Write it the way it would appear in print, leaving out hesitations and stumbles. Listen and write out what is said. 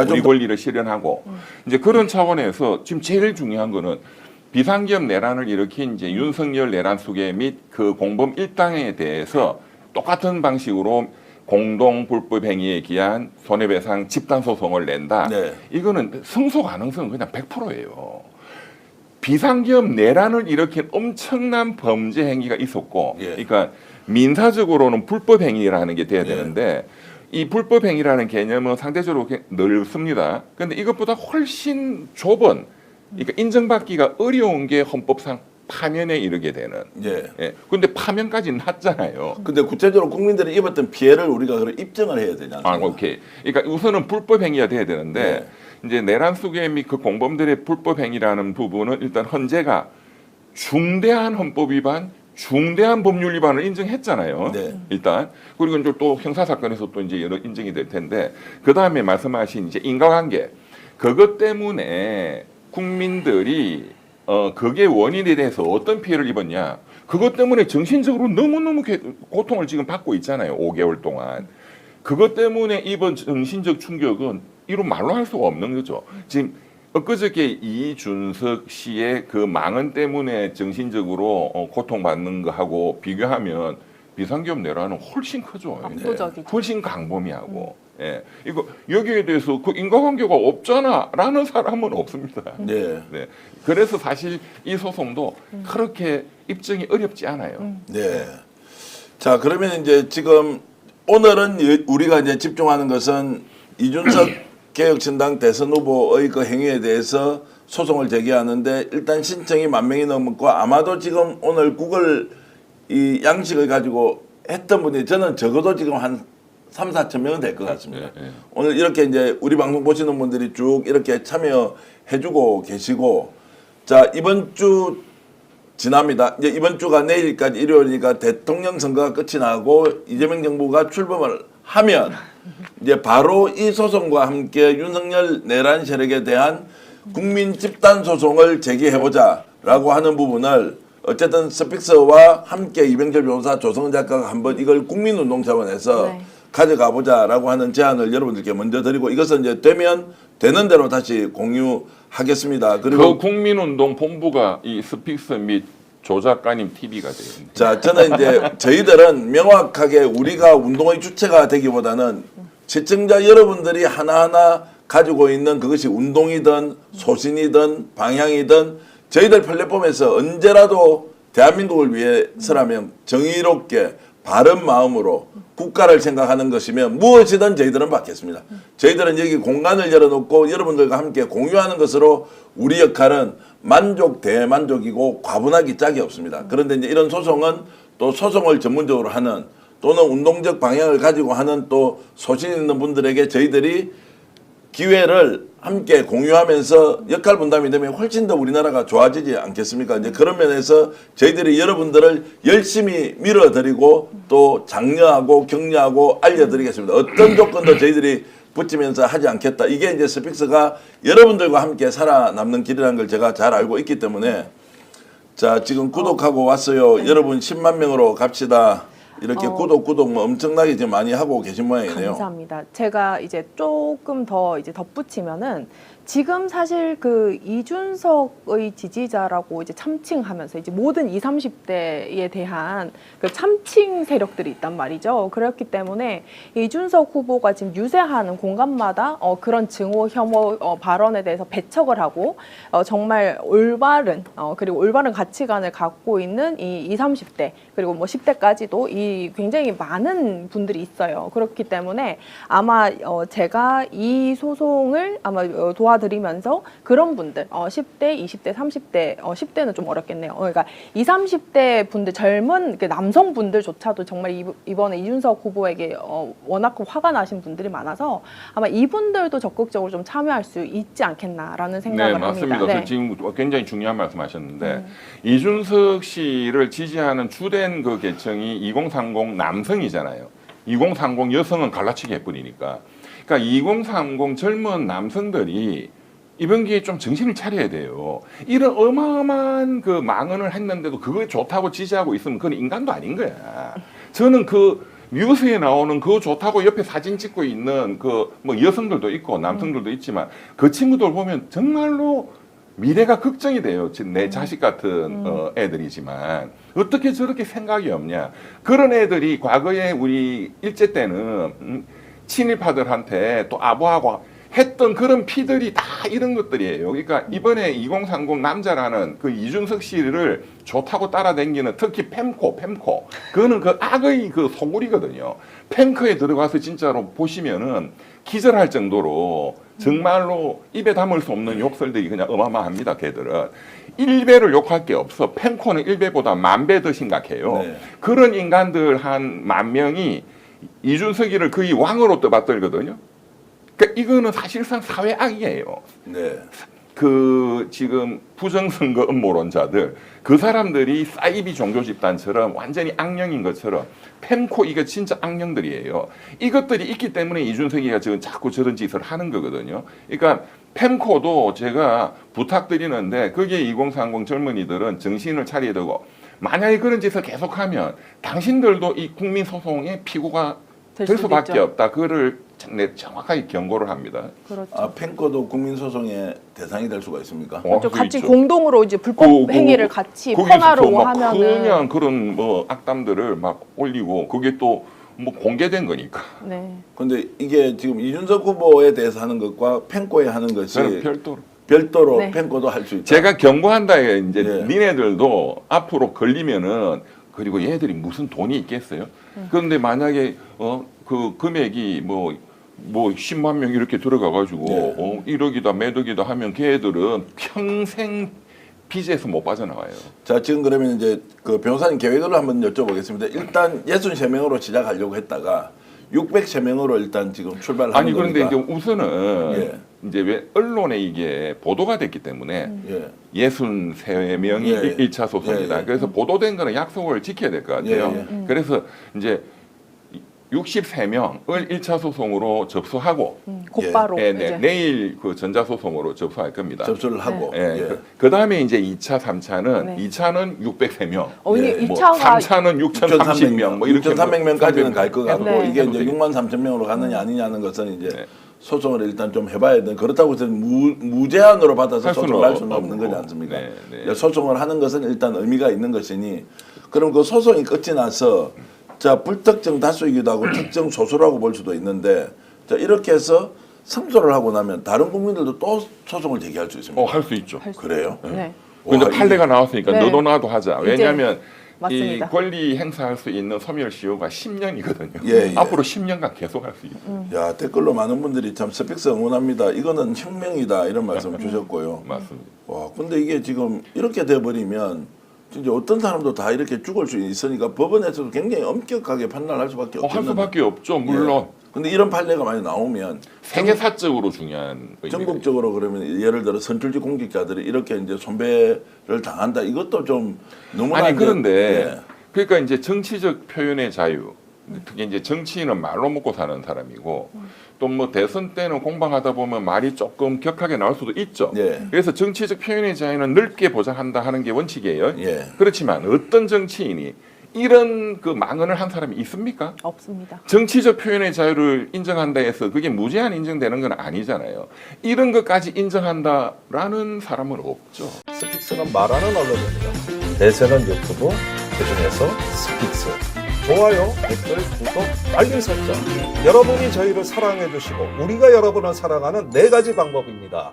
우리 권리를 실현하고 이제 그런 차원에서 지금 제일 중요한 거는 비상기업 내란을 일으킨 이제 윤석열 내란 수계 및 그 공범 일당에 대해서 똑같은 방식으로 공동 불법 행위에 기한 손해배상 집단 소송을 낸다. 네. 이거는 승소 가능성은 그냥 100%예요. 비상기업 내란을 일으킨 엄청난 범죄 행위가 있었고, 예. 그러니까 민사적으로는 불법 행위라는 게 돼야 되는데 이 불법 행위라는 개념은 상대적으로 넓습니다. 그런데 이것보다 훨씬 좁은, 그러니까 인정받기가 어려운 게 헌법상 파면에 이르게 되는. 예. 예. 근데 파면까지 났잖아요. 근데 구체적으로 국민들이 입었던 피해를 우리가 그걸 입증을 해야 되지 않습니까? 오케이. 그러니까 우선은 불법 행위가 돼야 되는데 이제 내란 수계 및 그 공범들의 불법 행위라는 부분은 일단 헌재가 중대한 헌법 위반, 중대한 법률 위반을 인정했잖아요. 네. 일단 그리고 이제 또 형사 사건에서 또 이제 여러 인정이 될 텐데 그 다음에 말씀하신 이제 인과관계 그것 때문에 국민들이 그게 원인에 대해서 어떤 피해를 입었냐 그것 때문에 정신적으로 너무너무 고통을 지금 받고 있잖아요. 5개월 동안. 그것 때문에 입은 정신적 충격은 이런 말로 할 수가 없는 거죠. 지금 엊그저께 이준석 씨의 그 망언 때문에 정신적으로 고통받는 거하고 비교하면 비상기업 내란은 훨씬 크죠. 압도적이죠. 훨씬 광범위하고. 예. 이거 여기에 대해서 그 인과관계가 없잖아라는 사람은 없습니다. 네. 네. 그래서 사실 이 소송도 그렇게 입증이 어렵지 않아요. 네. 자, 그러면 이제 지금 오늘은 우리가 이제 집중하는 것은 이준석 개혁신당 대선 후보의 그 행위에 대해서 소송을 제기하는데 일단 신청이 10,000명이 넘었고 아마도 지금 오늘 구글 이 양식을 가지고 했던 분이 저는 적어도 지금 한 3,000~4,000 명은 될 것 같습니다. 오늘 이렇게 이제 우리 방송 보시는 분들이 쭉 이렇게 참여해주고 계시고 자 이번 주 지납니다. 이제 이번 주가 내일까지 일요일이니까 대통령 선거가 끝이 나고 이재명 정부가 출범을 하면 이제 바로 이 소송과 함께 윤석열 내란 세력에 대한 국민 집단 소송을 제기해보자라고 하는 부분을 어쨌든 스픽스와 함께 이병철 변호사 조성은 작가가 한번 이걸 국민운동 차원에서 가져가 보자라고 하는 제안을 여러분들께 먼저 드리고 이것은 이제 되면 되는 대로 다시 공유하겠습니다. 그리고 그 국민운동 본부가 이 스픽스 및 조 작가님 TV가 됩니다. 자, 저는 이제 저희들은 명확하게 우리가 운동의 주체가 되기보다는 시청자 여러분들이 하나하나 가지고 있는 그것이 운동이든 소신이든 방향이든 저희들 플랫폼에서 언제라도 대한민국을 위해서라면 정의롭게 바른 마음으로 국가를 생각하는 것이면 무엇이든 저희들은 받겠습니다. 저희들은 여기 공간을 열어놓고 여러분들과 함께 공유하는 것으로 우리 역할은 만족 대만족이고 과분하기 짝이 없습니다. 그런데 이제 이런 소송은 또 소송을 전문적으로 하는 또는 운동적 방향을 가지고 하는 또 소신 있는 분들에게 저희들이 기회를 함께 공유하면서 역할 분담이 되면 훨씬 더 우리나라가 좋아지지 않겠습니까? 이제 그런 면에서 저희들이 여러분들을 열심히 밀어드리고 또 장려하고 격려하고 알려드리겠습니다. 어떤 조건도 저희들이 붙이면서 하지 않겠다. 이게 이제 스픽스가 여러분들과 함께 살아남는 길이라는 걸 제가 잘 알고 있기 때문에 자, 지금 구독하고 왔어요. 여러분 10만 명으로 갑시다. 이렇게 구독 뭐 엄청나게 지금 많이 하고 계신 모양이네요. 감사합니다. 제가 이제 조금 더 이제 덧붙이면은 지금 사실 그 이준석의 지지자라고 이제 참칭하면서 이제 모든 20, 30대에 대한 그 참칭 세력들이 있단 말이죠. 그렇기 때문에 이준석 후보가 지금 유세하는 공간마다 그런 증오, 혐오 발언에 대해서 배척을 하고 정말 올바른 그리고 올바른 가치관을 갖고 있는 이 20, 30대 그리고 뭐 10대까지도 이 굉장히 많은 분들이 있어요. 그렇기 때문에 아마 제가 이 소송을 아마 도와드리면서 그런 분들 10대, 20대, 30대 10대는 좀 어렵겠네요. 그러니까 20, 30대 분들 젊은 남성분들조차도 정말 이번에 이준석 후보에게 워낙 화가 나신 분들이 많아서 아마 이분들도 적극적으로 좀 참여할 수 있지 않겠나라는 생각을 합니다. 맞습니다. 네. 지금 굉장히 중요한 말씀하셨는데 이준석 씨를 지지하는 주된 그 계층이 2030 남성이잖아요. 2030 여성은 갈라치기 해뿐이니까. 그러니까 2030 젊은 남성들이 이번 기회에 좀 정신을 차려야 돼요. 이런 어마어마한 그 망언을 했는데도 그거 좋다고 지지하고 있으면 그건 인간도 아닌 거야. 저는 그 뉴스에 나오는 그거 좋다고 옆에 사진 찍고 있는 그 뭐 여성들도 있고 남성들도 있지만 그 친구들 보면 정말로 미래가 걱정이 돼요. 내 자식 같은 애들이지만 어떻게 저렇게 생각이 없냐. 그런 애들이 과거에 우리 일제 때는 친일파들한테 또 아부하고 했던 그런 피들이 다 이런 것들이에요. 그러니까 이번에 2030 남자라는 그 이준석 씨를 좋다고 따라다니는 특히 펜코 그거는 그 악의 그 소굴이거든요. 펜코에 들어가서 진짜로 보시면은 기절할 정도로 정말로 입에 담을 수 없는 욕설들이 그냥 어마어마합니다. 걔들은 1배를 욕할 게 없어. 펜코는 1배보다 10,000배 더 심각해요. 네. 그런 인간들 한 10,000명이 이준석이를 거의 왕으로 떠받들거든요. 그러니까 이거는 사실상 사회악이에요. 네. 그 지금 부정선거 음모론자들 그 사람들이 사이비 종교 집단처럼 완전히 악령인 것처럼 펜코 이게 진짜 악령들이에요. 이것들이 있기 때문에 이준석이가 지금 자꾸 저런 짓을 하는 거거든요. 그러니까 펜코도 제가 부탁드리는데 거기에 2030 젊은이들은 정신을 차려야 되고 만약에 그런 짓을 계속하면 당신들도 이 국민소송의 피고가 될 수밖에 있죠. 없다. 그거를 정확하게 경고를 합니다. 그렇죠. 아, 펜코도 국민소송의 대상이 될 수가 있습니까? 그렇죠. 그 같이 있죠. 공동으로 이제 불법 행위를 같이 거기서 퍼나르고 막 하면은 그냥 그런 뭐 악담들을 막 올리고 그게 또 뭐 공개된 거니까. 네. 근데 이게 지금 이준석 후보에 대해서 하는 것과 펜코에 하는 것이 저는 별도로. 별도로 네. 펜코도 할 수 있다. 제가 경고한다 이제 네. 니네들도 앞으로 걸리면은 그리고 얘들이 무슨 돈이 있겠어요? 그런데 만약에 그 금액이 뭐 10만 명 이렇게 들어가 가지고 네. 1억이다 매덕이다 하면 걔들은 평생 빚에서 못 빠져나와요. 자, 지금 그러면 이제 그 변호사님 계획을 한번 여쭤보겠습니다. 일단 63명으로 시작하려고 했다가 603명으로 일단 지금 출발하는 아니 그런데 거니까. 이제 우선은 예. 이제 왜 언론에 이게 보도가 됐기 때문에 예. 63명이 예, 예. 1차 소송이다. 예, 예. 그래서 보도된 거는 약속을 지켜야 될 것 같아요. 예, 예. 그래서 이제 63명을 1차 소송으로 접수하고 곧바로 예, 이제 내일 그 전자소송으로 접수할 겁니다. 접수를 하고. 예, 예. 그 다음에 이제 2차, 3차는 네. 2차는 603명. 이게 예. 2차가 3차는 6,030명 뭐 이렇게 6,300명까지는 갈 것 같고 네. 이게 이제 6만 3천 명으로 가느냐 아니냐는 것은 이제 네. 소송을 일단 좀 해봐야 돼. 그렇다고 해서 무제한으로 받아서 할 수는 소송을 할 수는 없고. 없는 거지 않습니까? 네, 네. 소송을 하는 것은 일단 의미가 있는 것이니 그럼 그 소송이 끝이 나서 자 불특정 다수이기도 하고 특정 소수라고 볼 수도 있는데 자 이렇게 해서 승소를 하고 나면 다른 국민들도 또 소송을 제기할 수 있습니다. 할 수 있죠. 그래요? 네. 근데 와, 판례가 나왔으니까 네. 너도 나도 하자. 왜냐하면 이 맞습니다. 권리 행사할 수 있는 소멸시효가 10년이거든요. 예, 예. 앞으로 10년간 계속 할 수 있어요. 야 댓글로 많은 분들이 참 스픽스 응원합니다. 이거는 혁명이다 이런 말씀 주셨고요. 맞습니다. 와 근데 이게 지금 이렇게 돼버리면 진짜 어떤 사람도 다 이렇게 죽을 수 있으니까 법원에서도 굉장히 엄격하게 판단할 수밖에 할 없겠는데. 수밖에 없죠. 물론 근데 이런 판례가 많이 나오면 세계사적으로 중요한 의미가 전국적으로 그러면 예를 들어 선출직 공직자들이 이렇게 이제 손배를 당한다 이것도 좀 너무나 아니 이제- 그런데 예. 그러니까 이제 정치적 표현의 자유 특히 이제 정치인은 말로 먹고 사는 사람이고 또 뭐 대선 때는 공방하다 보면 말이 조금 격하게 나올 수도 있죠. 예. 그래서 정치적 표현의 자유는 넓게 보장한다 하는 게 원칙이에요. 예. 그렇지만 어떤 정치인이 이런 그 망언을 한 사람이 있습니까? 없습니다. 정치적 표현의 자유를 인정한다 해서 그게 무제한 인정되는 건 아니잖아요. 이런 것까지 인정한다라는 사람은 없죠. 스픽스는 말하는 언론입니다. 대세는 유튜브, 그중에서 스픽스. 좋아요, 댓글, 구독, 알림 설정. 여러분이 저희를 사랑해 주시고 우리가 여러분을 사랑하는 4가지 방법입니다.